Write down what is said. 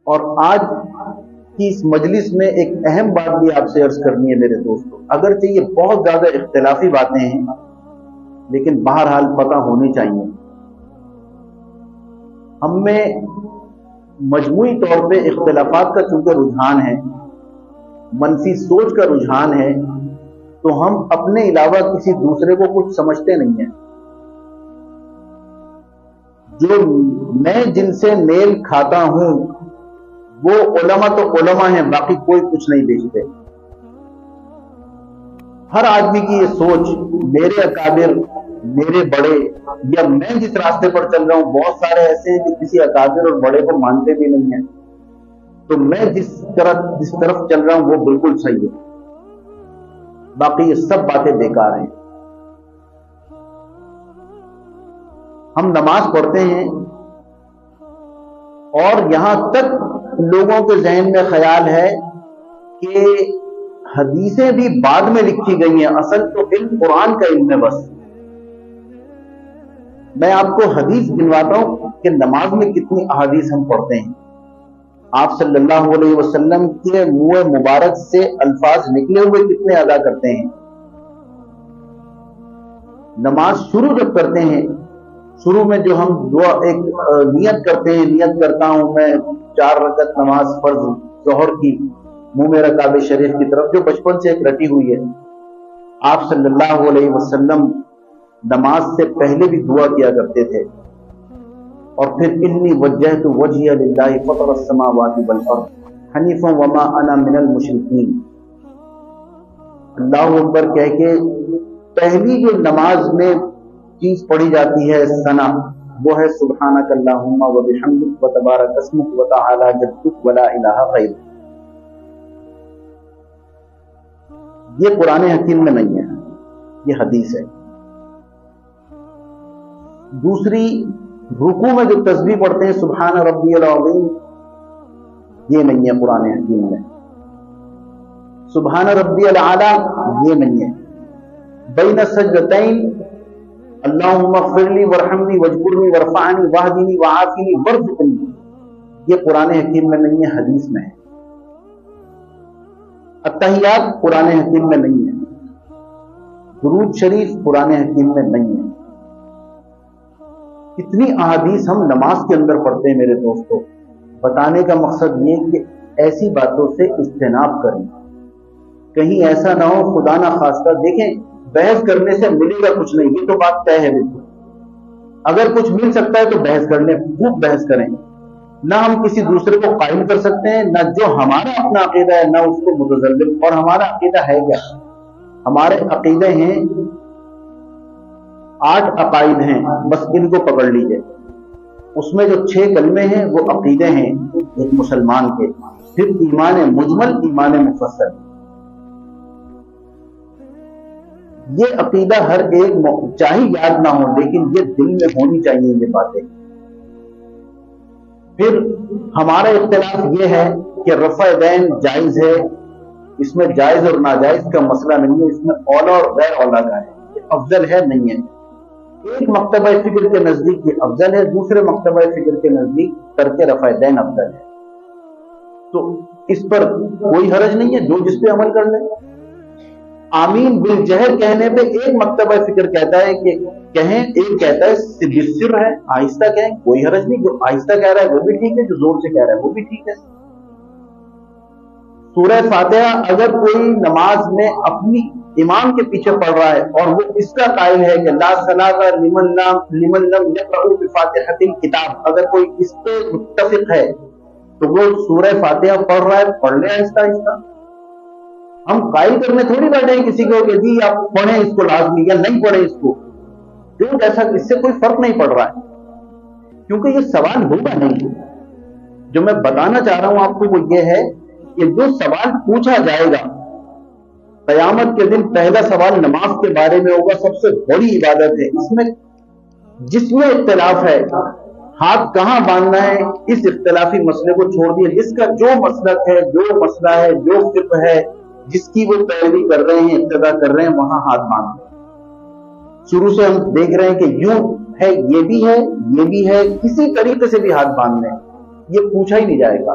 اور آج کی اس مجلس میں ایک اہم بات بھی آپ سے عرض کرنی ہے میرے دوستوں، اگرچہ یہ بہت زیادہ اختلافی باتیں ہیں لیکن بہرحال پتہ ہونی چاہیے۔ ہم میں مجموعی طور پہ اختلافات کا چونکہ رجحان ہے، منفی سوچ کا رجحان ہے، تو ہم اپنے علاوہ کسی دوسرے کو کچھ سمجھتے نہیں ہیں۔ جو میں جن سے میل کھاتا ہوں وہ علماء تو علماء ہیں، باقی کوئی کچھ نہیں دیکھتے۔ ہر آدمی کی یہ سوچ، میرے اکابر، میرے بڑے، یا میں جس راستے پر چل رہا ہوں، بہت سارے ایسے ہیں جو کسی اکابر اور بڑے کو مانتے بھی نہیں ہیں، تو میں جس طرف چل رہا ہوں وہ بالکل صحیح ہے، باقی یہ سب باتیں بیکار ہیں۔ ہم نماز پڑھتے ہیں اور یہاں تک لوگوں کے ذہن میں خیال ہے کہ حدیثیں بھی بعد میں لکھی گئی ہیں، اصل تو علم قرآن کا علم ہے بس۔ میں آپ کو حدیث گنواتا ہوں کہ نماز میں کتنی احادیث ہم پڑھتے ہیں۔ آپ صلی اللہ علیہ وسلم کے منہ مبارک سے الفاظ نکلے ہوئے کتنے ادا کرتے ہیں۔ نماز شروع جب کرتے ہیں، شروع میں جو ہم دعا ایک نیت کرتے ہیں، نیت کرتا ہوں میں 4 رکعت نماز فرض ظہر کی منہ میرا کعبہ شریف کی طرف، جو بچپن سے ایک رٹی ہوئی ہے۔ آپ صلی اللہ علیہ وسلم نماز سے پہلے بھی دعا کیا کرتے تھے، اور پھر انی وجہت وجہی للہ فطر السماوات والارض حنیفا وما انا من المشرکین۔ اللہ اکبر کہہ کے پہلی جو نماز میں چیز پڑھی جاتی ہے ثنا، وہ ہے سبحانک اللہم وبحمدک وتبارک اسمک وتعالی جدک ولا الہ غیرک۔ یہ قرآن حکیم میں نہیں ہے، یہ حدیث ہے۔ دوسری، رکوع میں جو تسبیح پڑھتے ہیں سبحان ربی العظیم، یہ نہیں ہے قرآن حکیم میں۔ سبحان ربی الاعلی، یہ نہیں ہے۔ بین السجدتین اللہم اغفر لی ورحمنی واجبرنی ورفعنی واہدنی وعافنی وارزقنی، یہ قرآن حکیم میں نہیں ہے، حدیث میں ہے۔ التحیات قرآن حکیم میں نہیں ہے، درود شریف قرآن حکیم میں نہیں ہے۔ کتنی احادیث ہم نماز کے اندر پڑھتے ہیں میرے دوستو۔ بتانے کا مقصد یہ کہ ایسی باتوں سے اجتناب کریں، کہیں ایسا نہ ہو خدا نہ خواستہ۔ دیکھیں، بحث کرنے سے ملے گا کچھ نہیں، یہ تو بات طے ہے بالکل۔ اگر کچھ مل سکتا ہے تو بحث کر لیں، خوب بحث کریں۔ نہ ہم کسی دوسرے کو قائل کر سکتے ہیں، نہ جو ہمارا اپنا عقیدہ ہے نہ اس کو متزلزل۔ اور ہمارا عقیدہ ہے کیا؟ ہمارے عقیدے ہیں 8 عقائد ہیں، بس ان کو پکڑ لیجئے۔ اس میں جو 6 کلمے ہیں وہ عقیدے ہیں ایک مسلمان کے، پھر ایمان مجمل، ایمان مفصل۔ یہ عقیدہ ہر ایک چاہے یاد نہ ہو لیکن یہ دل میں ہونی چاہیے یہ باتیں۔ پھر ہمارا اختلاف یہ ہے کہ رفع دین جائز ہے، اس میں جائز اور ناجائز کا مسئلہ نہیں ہے، اس میں اولا اور غیر اولا کا ہے، یہ افضل ہے نہیں ہے۔ ایک مکتبہ فکر کے نزدیک یہ افضل ہے، دوسرے مکتبہ فکر کے نزدیک ترک رفع دین افضل ہے۔ تو اس پر کوئی حرج نہیں ہے، جو جس پہ عمل کر لے۔ آمین بالجہر کہنے پہ ایک مکتبہ فکر کہتا ہے کہ کہیں، ایک کہتا ہے بالسر ہے، آہستہ کہیں، کوئی حرج نہیں۔ جو آہستہ کہہ رہا ہے وہ بھی ٹھیک ہے، جو زور سے کہہ رہا ہے وہ بھی ٹھیک ہے۔ سورہ فاتحہ اگر کوئی نماز میں اپنی امام کے پیچھے پڑھ رہا ہے اور وہ اس کا قائل ہے کہ لا صلاۃ لمن لم یقرأ بفاتحۃ الکتاب، اگر کوئی اس پہ متفق ہے تو وہ سورہ فاتحہ پڑھ رہا ہے، پڑھ لے آہستہ آہستہ۔ ہم قائل کرنے تھوڑی بیٹھے ہیں کسی کو کہ جی آپ پڑھیں اس کو لازمی یا نہیں پڑھیں اس کو، جو جیسا، اس سے کوئی فرق نہیں پڑ رہا ہے، کیونکہ یہ سوال ہوگا نہیں۔ جو میں بتانا چاہ رہا ہوں آپ کو وہ یہ ہے کہ جو سوال پوچھا جائے گا قیامت کے دن، پہلا سوال نماز کے بارے میں ہوگا، سب سے بڑی عبادت ہے، اس میں جس میں اختلاف ہے، ہاتھ کہاں باندھنا ہے، اس اختلافی مسئلے کو چھوڑ دیے، جس کا جو مسلک ہے، جو مسئلہ ہے، جو فقہ ہے، جس کی وہ پیروی کر رہے ہیں، اقتدا کر رہے ہیں، وہاں ہاتھ باندھ دیں۔ شروع سے ہم دیکھ رہے ہیں کہ یوں ہے، یہ بھی ہے، یہ بھی ہے، کسی طریقے سے بھی ہاتھ باندھ لیں، یہ پوچھا ہی نہیں جائے گا۔